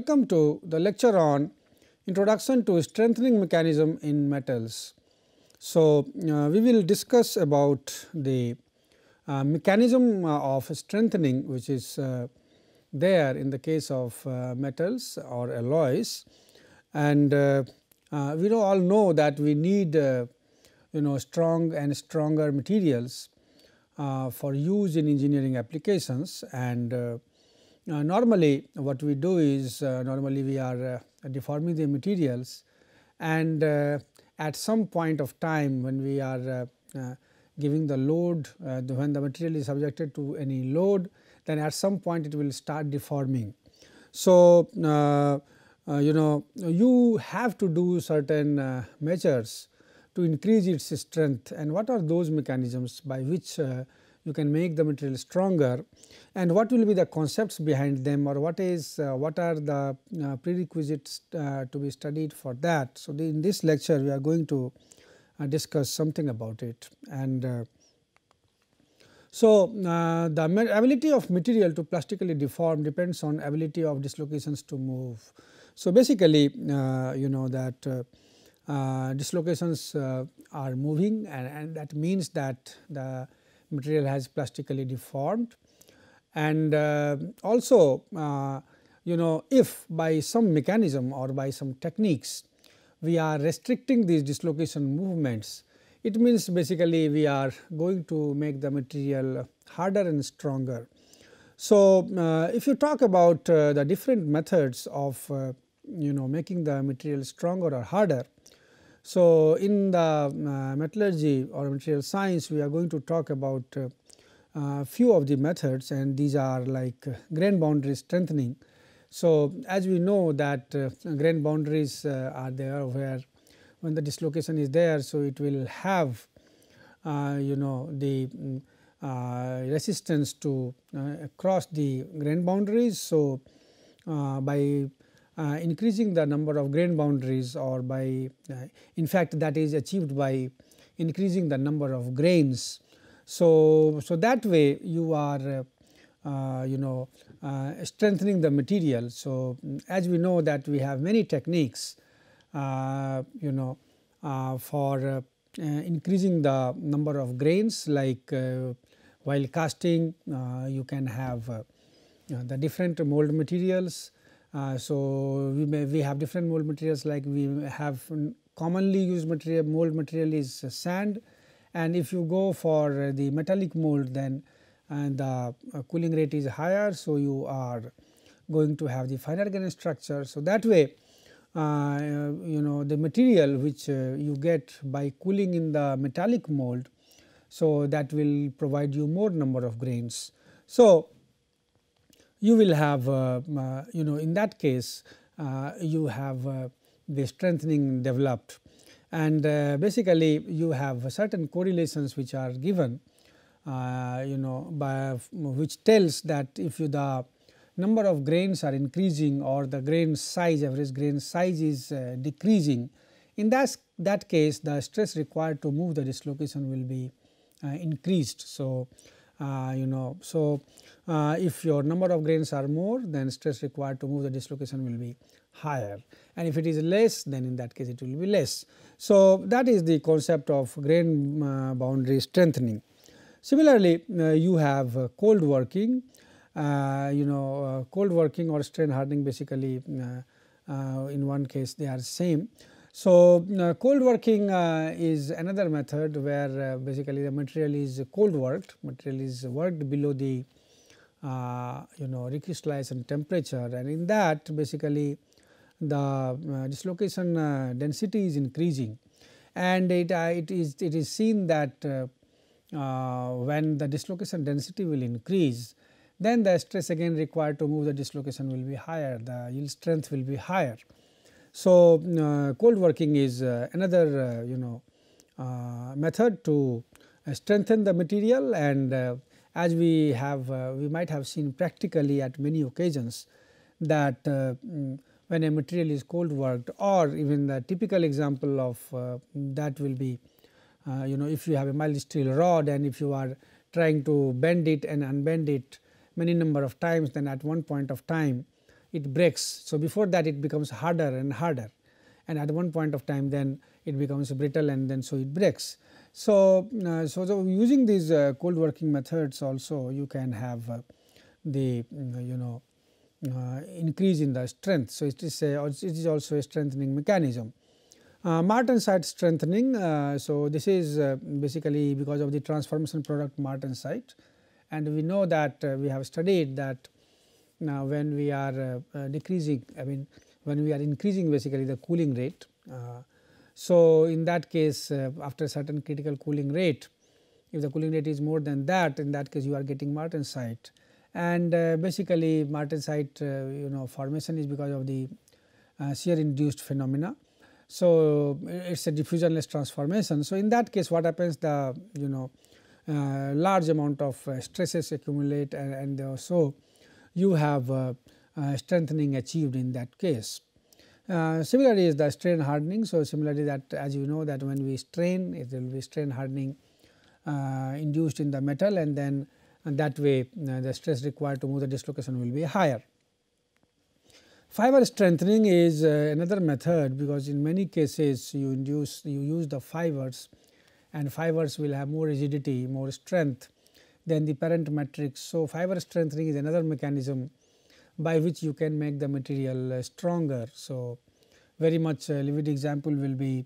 welcome to the lecture on Introduction to Strengthening Mechanism in Metals. So, we will discuss about the mechanism of strengthening which is there in the case of metals or alloys, and we all know that we need strong and stronger materials for use in engineering applications. And normally what we do is normally we are deforming the materials, and at some point of time when we are giving the load, when the material is subjected to any load, then at some point it will start deforming. So, you have to do certain measures to increase its strength, and what are those mechanisms by which you can make the material stronger, and what will be the concepts behind them, or what are the prerequisites to be studied for that. So, in this lecture we are going to discuss something about it. And the ability of material to plastically deform depends on ability of dislocations to move. So, basically that dislocations are moving, and that means that the material has plastically deformed. And also if by some mechanism or by some techniques we are restricting these dislocation movements, it means basically we are going to make the material harder and stronger. So, if you talk about the different methods of making the material stronger or harder, so in the metallurgy or material science we are going to talk about few of the methods, and these are like grain boundary strengthening. So, as we know that grain boundaries are there where when the dislocation is there, so it will have the resistance to cross the grain boundaries. So, by increasing the number of grain boundaries, or by in fact that is achieved by increasing the number of grains. So that way you are strengthening the material. So, as we know that we have many techniques for increasing the number of grains, like while casting you can have the different mold materials. So, we have different mold materials, like we have commonly used mold material is sand, and if you go for the metallic mold, then the cooling rate is higher. So, you are going to have the finer grain structure. So, that way the material which you get by cooling in the metallic mold, so that will provide you more number of grains. So, you will have in that case you have the strengthening developed, and basically you have certain correlations which are given by which tells that if the number of grains are increasing or the grain size, average grain size is decreasing, in that case the stress required to move the dislocation will be increased. So, if your number of grains are more, then stress required to move the dislocation will be higher, and if it is less, then in that case it will be less. So, that is the concept of grain boundary strengthening. Similarly, you have cold working, cold working or strain hardening, basically in one case they are same. So, cold working is another method where basically the material is cold worked, material is worked below the recrystallization temperature, and in that basically the dislocation density is increasing, and it is seen that when the dislocation density will increase, then the stress again required to move the dislocation will be higher, the yield strength will be higher. So, cold working is another method to strengthen the material, and as we might have seen practically at many occasions that when a material is cold worked, or even the typical example of that will be if you have a mild steel rod and if you are trying to bend it and unbend it many number of times, then at one point of time it breaks. So, before that it becomes harder and harder, and at one point of time then it becomes brittle, and then so it breaks. So, so using these cold working methods also you can have the increase in the strength. So, it is also a strengthening mechanism. Martensite strengthening, so this is basically because of the transformation product martensite, and we know that we have studied that now when we are decreasing, I mean when we are increasing basically the cooling rate. So, in that case after a certain critical cooling rate, if the cooling rate is more than that, in that case you are getting martensite, and basically martensite formation is because of the shear induced phenomena. So, it is a diffusionless transformation. So, in that case what happens, the large amount of stresses accumulate, and so you have strengthening achieved in that case. Similarly is the strain hardening. So, similarly that as you know that when we strain, it will be strain hardening induced in the metal, and then that way the stress required to move the dislocation will be higher. Fiber strengthening is another method, because in many cases you use the fibers, and fibers will have more rigidity, more strength than the parent matrix. So, fiber strengthening is another mechanism by which you can make the material stronger. So, very much vivid example will be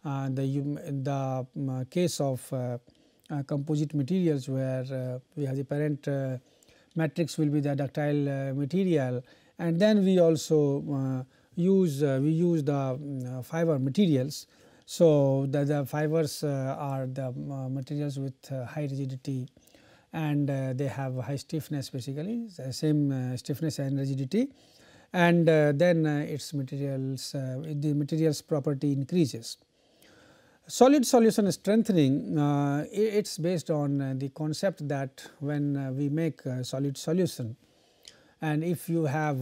the case of composite materials, where we have the parent matrix will be the ductile material, and then we also use the fiber materials. So, the fibers are the materials with high rigidity, and they have high stiffness, basically same stiffness and rigidity, and then its materials the materials property increases. Solid solution strengthening, it is based on the concept that when we make solid solution, and if you have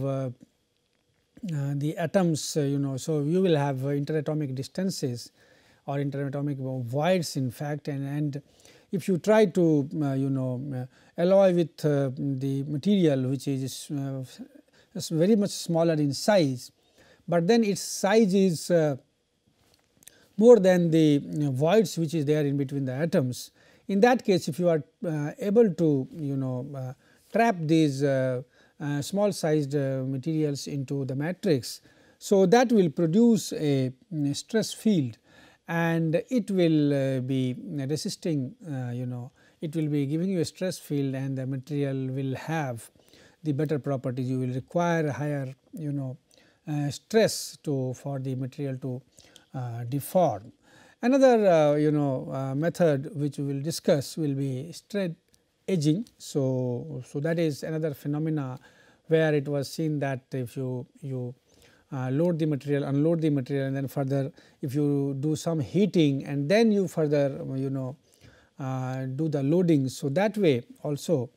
the atoms so you will have interatomic distances or interatomic voids in fact, and if you try to alloy with the material which is very much smaller in size, but then its size is more than the voids which is there in between the atoms. In that case, if you are able to trap these small sized materials into the matrix, so that will produce a stress field, and it will be resisting it will be giving you a stress field, and the material will have the better properties. You will require higher stress for the material to deform. Another method which we will discuss will be strain edging. So, that is another phenomena where it was seen that if you load the material, unload the material, and then further if you do some heating and then you further do the loading. So, that way also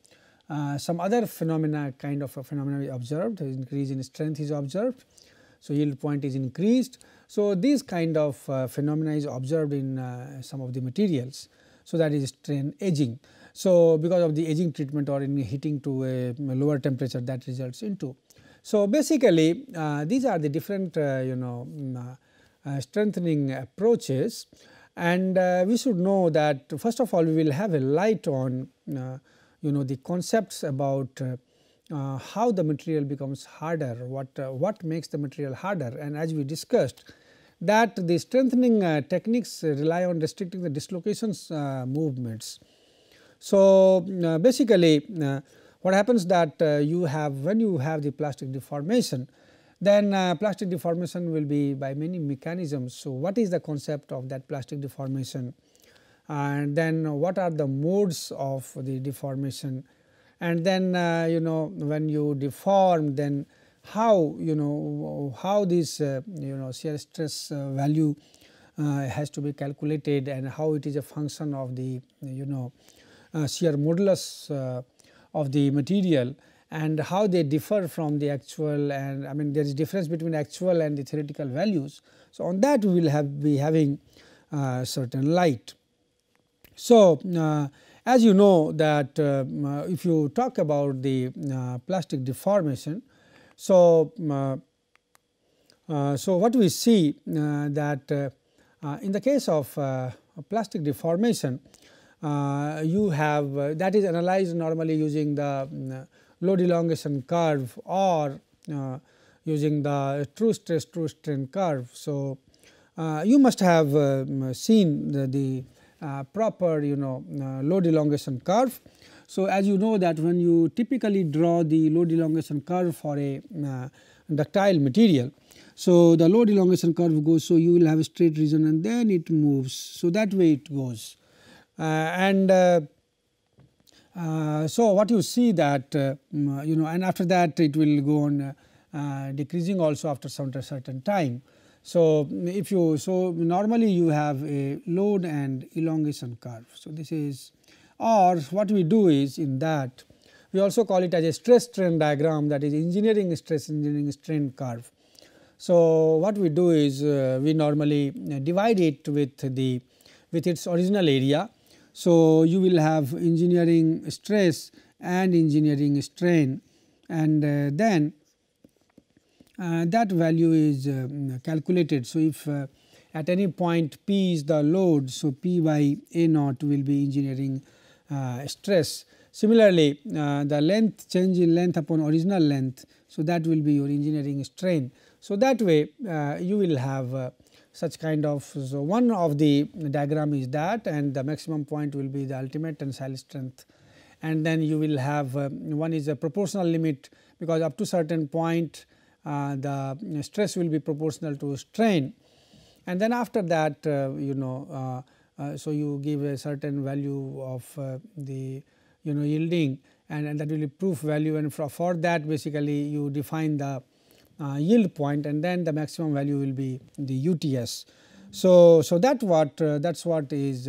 some other phenomena kind of a phenomena is observed, increase in strength is observed. So, yield point is increased. So, this kind of phenomena is observed in some of the materials. So, that is strain edging. So, because of the edging treatment or in heating to a lower temperature, that results into. So, basically these are the different strengthening approaches, and we should know that first of all we will have a light on the concepts about how the material becomes harder, what makes the material harder, and as we discussed that the strengthening techniques rely on restricting the dislocations movements. So, basically what happens that when you have the plastic deformation, then plastic deformation will be by many mechanisms. So, what is the concept of that plastic deformation, and then what are the modes of the deformation, and then when you deform, then how how this shear stress value has to be calculated, and how it is a function of the shear modulus of the material, and how they differ from the actual, and I mean there is difference between actual and the theoretical values. So, on that we will be having certain light. So, as you know that if you talk about the plastic deformation, So, so what we see that in the case of plastic deformation, you have that is analyzed normally using the load elongation curve or using the true stress true strain curve. So, you must have seen the proper load elongation curve. So, as you know that when you typically draw the load elongation curve for a ductile material, so the load elongation curve goes, so you will have a straight region and then it moves. So, that way it goes so what you see that and after that it will go on decreasing also after some certain time. So, if you normally you have a load and elongation curve. So, this is, or what we do is in that we also call it as a stress strain diagram, that is engineering stress engineering strain curve. So, what we do is we normally divide it with its original area. So, you will have engineering stress and engineering strain, and then that value is calculated. So, if at any point P is the load, so P by A naught will be engineering stress. Similarly, the length, change in length upon original length, so that will be your engineering strain. So, that way you will have such kind of, so one of the diagram is that, and the maximum point will be the ultimate tensile strength, and then you will have one is a proportional limit, because up to certain point the stress will be proportional to strain, and then after that so you give a certain value of the yielding, and that will be proof value, and for that basically you define the yield point, and then the maximum value will be the UTS. So, that's what is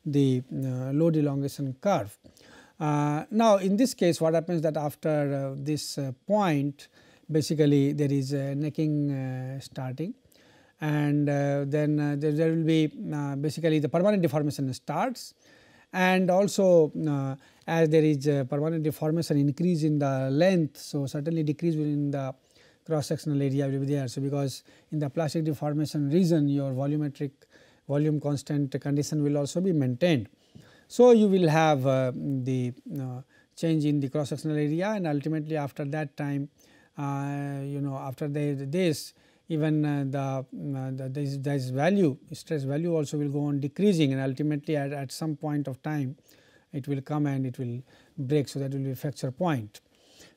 the load elongation curve. Now, in this case what happens that after this point basically there is a necking starting, and then there will be basically the permanent deformation starts, and also as there is a permanent deformation increase in the length, so certainly decrease in the cross sectional area will be there. So, because in the plastic deformation region your volumetric volume constant condition will also be maintained. So, you will have the change in the cross sectional area, and ultimately after that time after this even this value stress value also will go on decreasing, and ultimately at some point of time it will come and it will break. So, that will be a fracture point.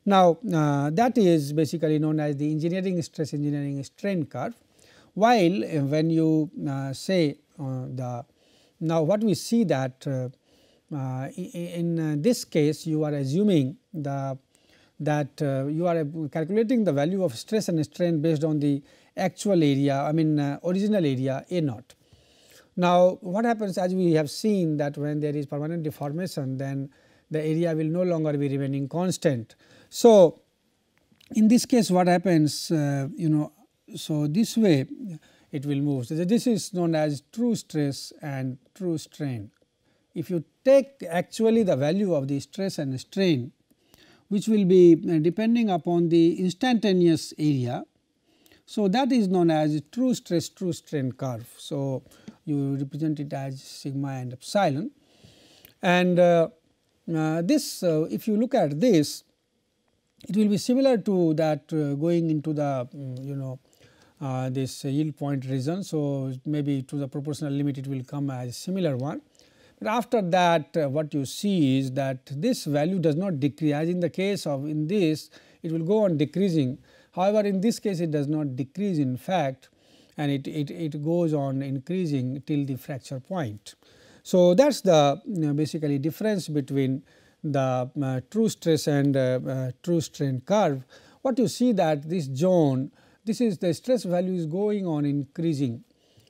Now, that is basically known as the engineering stress engineering strain curve, while when you say now what we see that in this case you are assuming that you are calculating the value of stress and strain based on the actual area, original area A naught. Now, what happens, as we have seen that when there is permanent deformation, then the area will no longer be remaining constant. So, in this case what happens so this way it will move. So, this is known as true stress and true strain. If you take actually the value of the stress and strain, which will be depending upon the instantaneous area, so that is known as true stress true strain curve. So, you represent it as sigma and epsilon, and this if you look at this, it will be similar to that going into the this yield point region. So, maybe to the proportional limit it will come as similar one, but after that what you see is that this value does not decrease, as in the case of in this it will go on decreasing. However, in this case it does not decrease in fact, and it goes on increasing till the fracture point. So, that is the basically difference between the true stress and true strain curve. What you see that this zone, this is the stress value is going on increasing.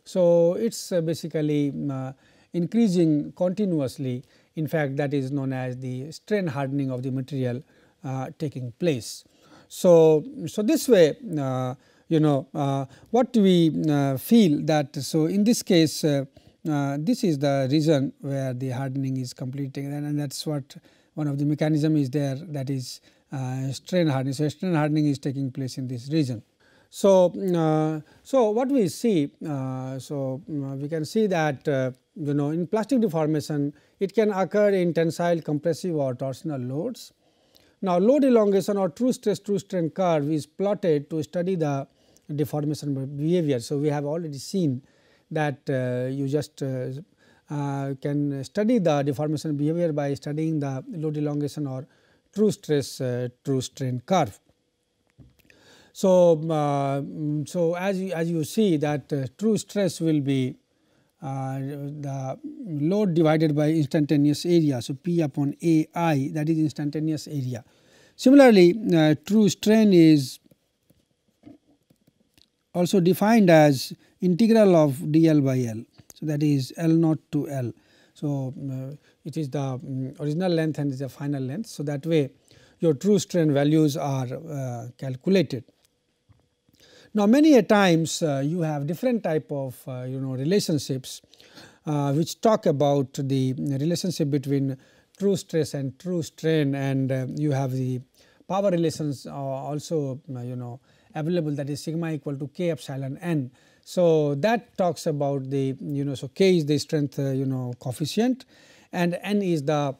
So, it is basically increasing continuously. In fact, that is known as the strain hardening of the material taking place. So, this way what we feel that, so in this case this is the region where the hardening is completing, and that is what one of the mechanism is there, that is strain hardening. So, strain hardening is taking place in this region. So, so what we see, we can see that in plastic deformation it can occur in tensile, compressive or torsional loads. Now, load elongation or true stress true strain curve is plotted to study the deformation behavior. So, we have already seen that you just can study the deformation behavior by studying the load elongation or true stress true strain curve. So, so as you see that true stress will be the load divided by instantaneous area. So, P upon AI, that is instantaneous area. Similarly, true strain is also defined as integral of dl by L. So, that is L naught to L. So, it is the original length and is the final length. So, that way your true strain values are calculated. Now, many a times you have different type of relationships which talk about the relationship between true stress and true strain, and you have the power relations also available, that is sigma equal to k epsilon n. So, that talks about the so k is the strength coefficient and n is the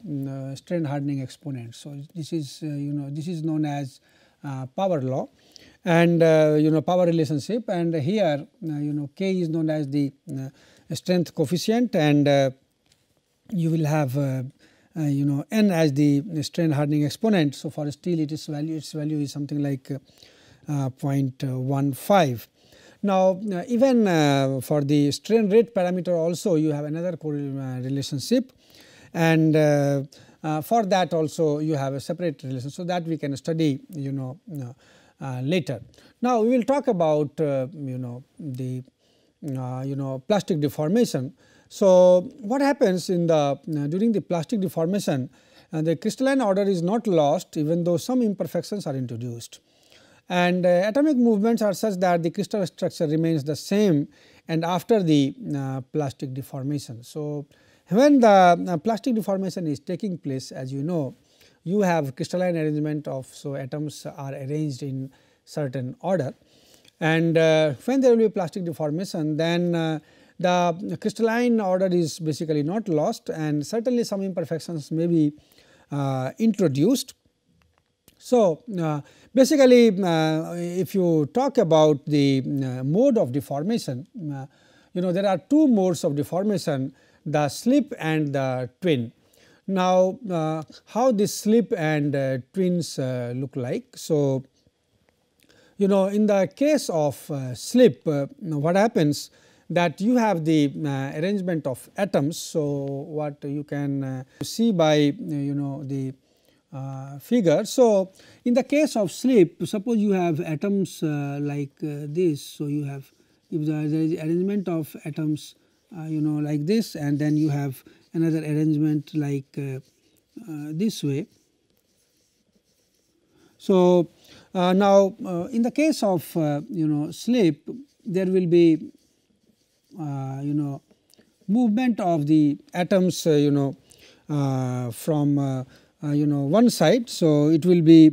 strain hardening exponent. So, this is this is known as power law and power relationship, and here k is known as the strength coefficient, and you will have n as the strain hardening exponent. So, for steel its value is something like 0.15. Now, even for the strain rate parameter also you have another relationship, and for that also you have a separate relation. So, that we can study later. Now, we will talk about the plastic deformation. So, what happens in the during the plastic deformation, the crystalline order is not lost even though some imperfections are introduced, and atomic movements are such that the crystal structure remains the same and after the plastic deformation. So, when the plastic deformation is taking place, as you have crystalline arrangement of, so atoms are arranged in certain order, and when there will be plastic deformation, then the crystalline order is basically not lost and certainly some imperfections may be introduced. So, basically if you talk about the mode of deformation, there are two modes of deformation, the slip and the twin. Now, how this slip and twins look like? So, in the case of slip, what happens that you have the arrangement of atoms. So, what you can see by the figure. So, in the case of slip, suppose you have atoms like this. So, you have, if there is arrangement of atoms like this, and then you have another arrangement like this way. So, now in the case of slip, there will be movement of the atoms from one side. So, it will be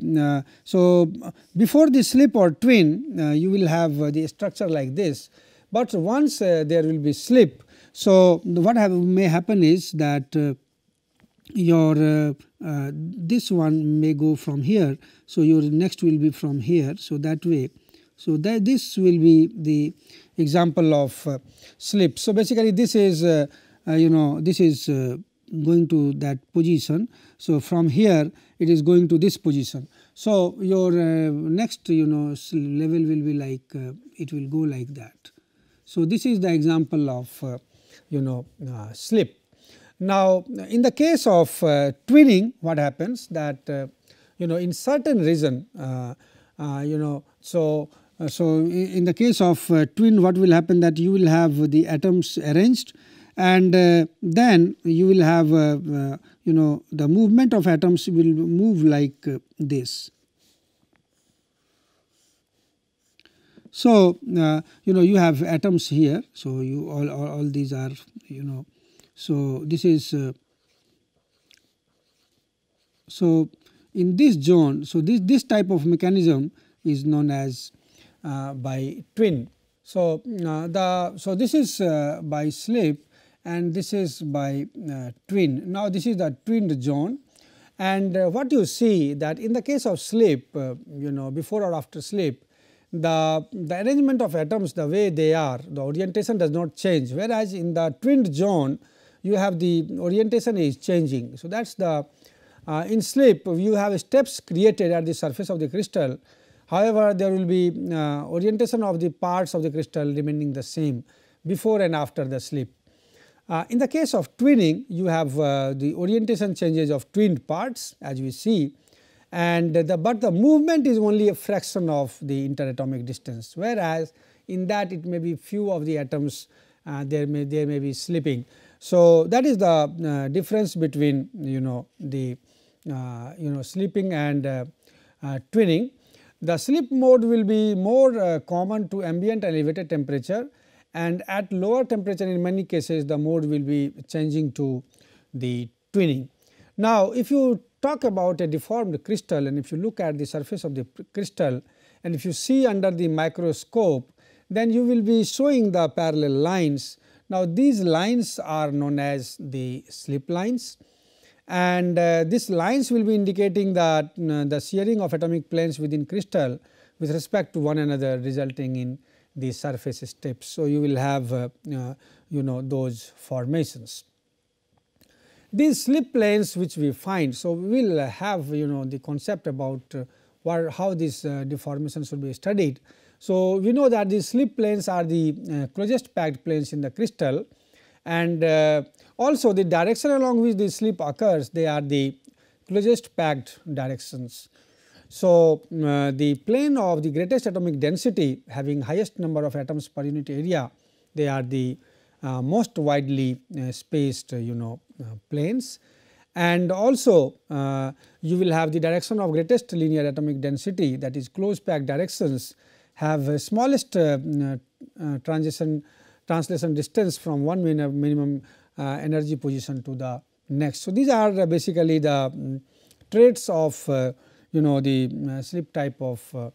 so before the slip or twin you will have the structure like this, but once there will be slip. So, what may happen is that your this one may go from here. So, your next will be from here. So, that way. So, this will be the example of slip. So, basically this is this is going to that position. So, from here it is going to this position. So, your next level will be like it will go like that. So, this is the example of slip. Now, in the case of twinning, what happens that in certain region so in the case of twin, what will happen that you will have the atoms arranged, and then you will have the movement of atoms will move like this. So, you have atoms here. So, you all these are so this is so in this zone. So, this type of mechanism is known as by twin. So, this is by slip and this is by twin. Now, this is the twinned zone, and what you see that in the case of slip, before or after slip, the arrangement of atoms, the way they are, the orientation does not change, whereas in the twinned zone you have the orientation is changing. So, that is the in slip you have steps created at the surface of the crystal. However, there will be orientation of the parts of the crystal remaining the same before and after the slip. In the case of twinning, you have the orientation changes of twinned parts as we see, and but the movement is only a fraction of the interatomic distance, whereas in that it may be few of the atoms there may be slipping. So, that is the difference between the slipping and twinning. The slip mode will be more common to ambient and elevated temperature, and at lower temperature in many cases the mode will be changing to the twinning. Now, if you talk about a deformed crystal and if you look at the surface of the crystal and if you see under the microscope, then you will be showing the parallel lines. Now, these lines are known as the slip lines, and these lines will be indicating that the shearing of atomic planes within crystal with respect to one another, resulting in the surface steps. So, you will have those formations. These slip planes which we find, so we will have the concept about how these deformations should be studied. So, we know that these slip planes are the closest packed planes in the crystal, and also the direction along which the slip occurs, they are the closest packed directions. So, the plane of the greatest atomic density having highest number of atoms per unit area, they are the most widely spaced planes, and also you will have the direction of greatest linear atomic density, that is close packed directions have smallest translation distance from one minimum energy position to the next. So, these are basically the traits of the slip type of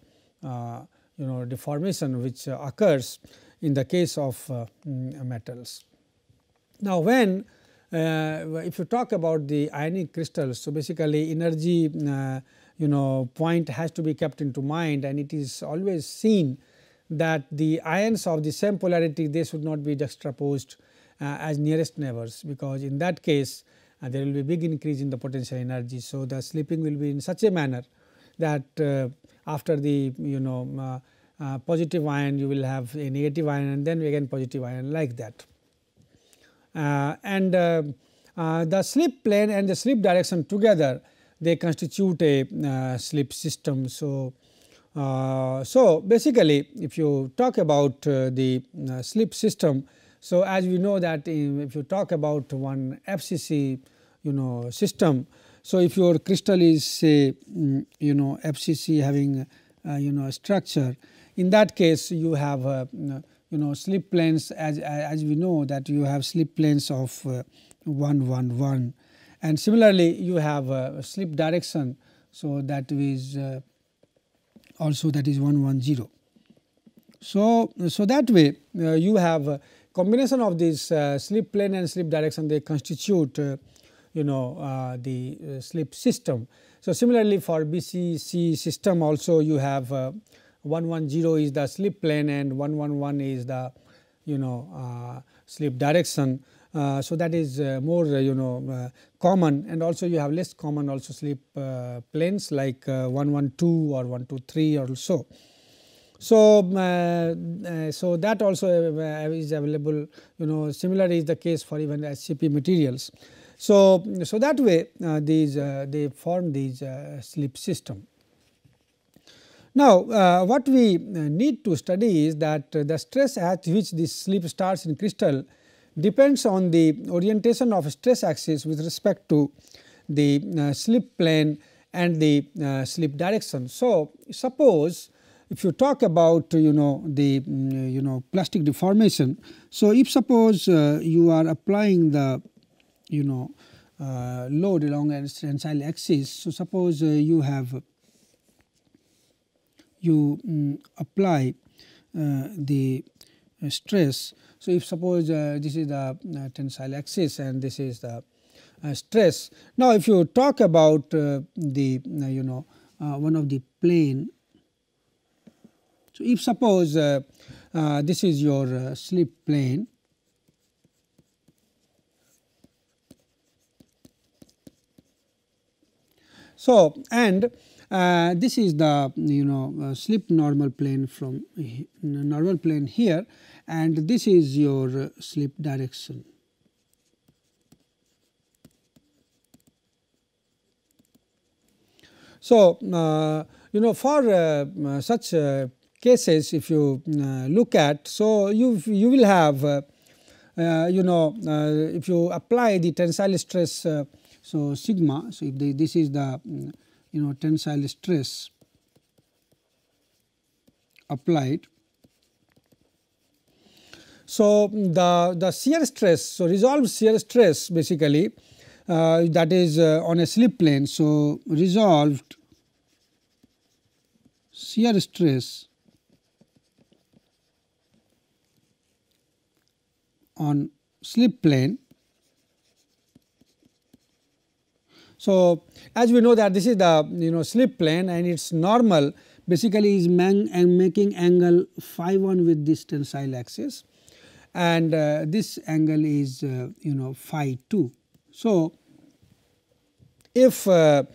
deformation which occurs in the case of metals. Now, when if you talk about the ionic crystals, so basically energy point has to be kept into mind, and it is always seen that the ions of the same polarity, they should not be juxtaposed as nearest neighbors, because in that case there will be big increase in the potential energy. So, the slipping will be in such a manner that after the positive ion you will have a negative ion and then again positive ion, like that. The slip plane and the slip direction together, they constitute a slip system. So, basically if you talk about the slip system, so as we know that if you talk about one FCC system, so if your crystal is say FCC having a structure, in that case you have slip planes, as we know that you have slip planes of 1 1 1, and similarly you have slip direction, so that is also that is 1 1 0. So that way you have a combination of this slip plane and slip direction, they constitute the slip system. So, similarly for BCC system also you have 110 is the slip plane and 111 is the slip direction. So, that is more common, and also you have less common also slip planes like 112 or 123 or so. So, so that also is available. Similar is the case for even SCP materials. So that way these they form these slip system. Now, what we need to study is that the stress at which this slip starts in crystal depends on the orientation of stress axis with respect to the slip plane and the slip direction. So, suppose if you talk about the plastic deformation. So, if suppose you are applying the load along a tensile axis. So, suppose you apply the stress. So, if suppose this is the tensile axis and this is the stress. Now, if you talk about the one of the plane. So, if suppose this is your slip plane. So, and this is the slip normal plane from normal plane here, and this is your slip direction. So, for such cases, if you look at, so you will have if you apply the tensile stress. So, sigma. So, if this is the tensile stress applied. So, the shear stress, so resolved shear stress basically that is on a slip plane. So, resolved shear stress on slip plane. So, as we know that this is the slip plane and its normal basically is making angle phi 1 with this tensile axis, and this angle is phi 2. So, if phi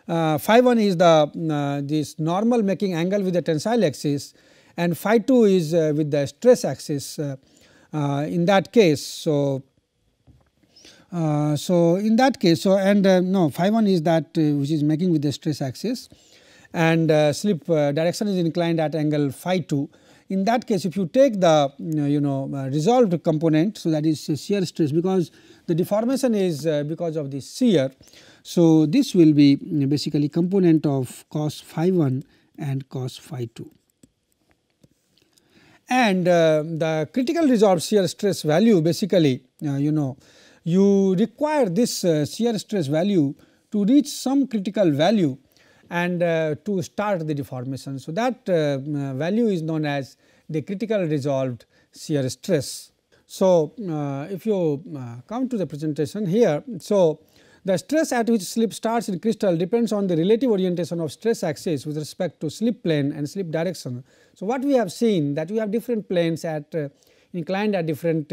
1 is the this normal making angle with the tensile axis and phi 2 is with the stress axis in that case. So, in that case, and no, phi 1 is that which is making with the stress axis, and slip direction is inclined at angle phi 2. In that case, if you take the resolved component, so that is shear stress, because the deformation is because of the shear. So, this will be basically component of cos phi 1 and cos phi 2. And the critical resolved shear stress value basically you require this shear stress value to reach some critical value and to start the deformation. So, that value is known as the critical resolved shear stress. So, if you come to the presentation here. So, the stress at which slip starts in crystal depends on the relative orientation of stress axis with respect to slip plane and slip direction. So, what we have seen that we have different planes at inclined at different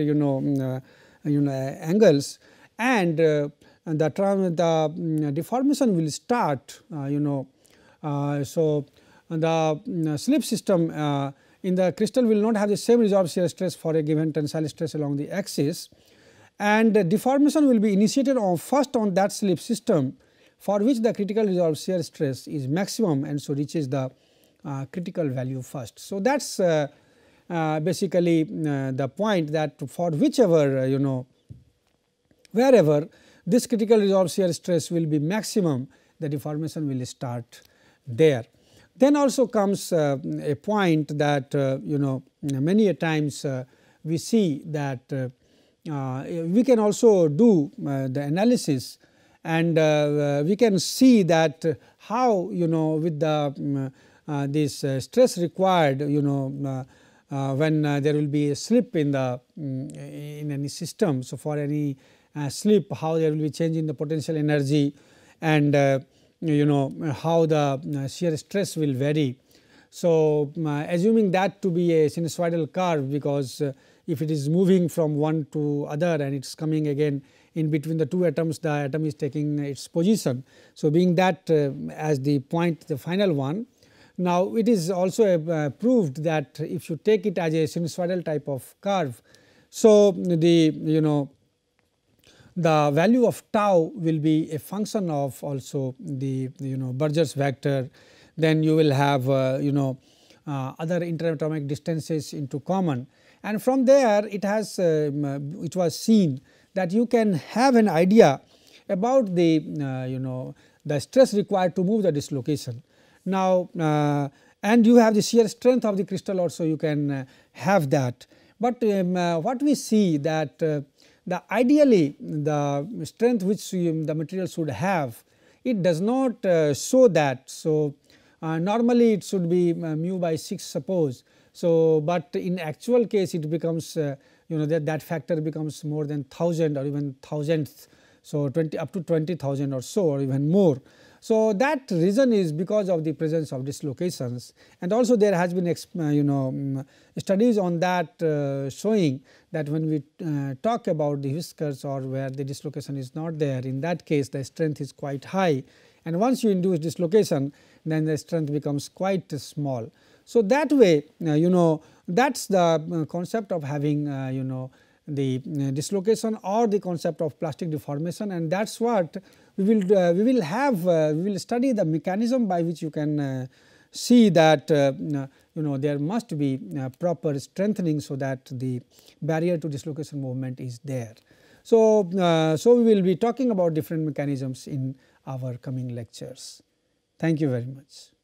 angles, and the deformation will start so the slip system in the crystal will not have the same resolved shear stress for a given tensile stress along the axis, and the deformation will be initiated first on that slip system for which the critical resolved shear stress is maximum, and so reaches the critical value first. So, that is basically the point that for whichever wherever this critical resolved shear stress will be maximum, the deformation will start there. Then also comes a point that many a times we see that we can also do the analysis, and we can see that how with the this stress required when there will be a slip in the in any system. So, for any slip, how there will be change in the potential energy, and how the shear stress will vary. So, assuming that to be a sinusoidal curve, because if it is moving from one to other and it is coming again in between the two atoms, the atom is taking its position. So, being that as the point, the final one. Now, it is also proved that if you take it as a sinusoidal type of curve, so the the value of tau will be a function of also the Burgers vector. Then you will have other interatomic distances into common, and from there it has it was seen that you can have an idea about the the stress required to move the dislocation. Now, and you have the shear strength of the crystal also, you can have that, but what we see that the ideally the strength which the material should have, it does not show that. So, normally it should be mu by 6 suppose. So, but in actual case it becomes that factor becomes more than 1000 or even thousandth. So, 20 up to 20,000 or so or even more. So, that reason is because of the presence of dislocations, and also there has been studies on that showing that when we talk about the whiskers or where the dislocation is not there, in that case the strength is quite high, and once you induce dislocation then the strength becomes quite small. So, that way that is the concept of having the dislocation or the concept of plastic deformation, and that is what we will study the mechanism by which you can see that there must be proper strengthening, so that the barrier to dislocation movement is there. So, so we will be talking about different mechanisms in our coming lectures. Thank you very much.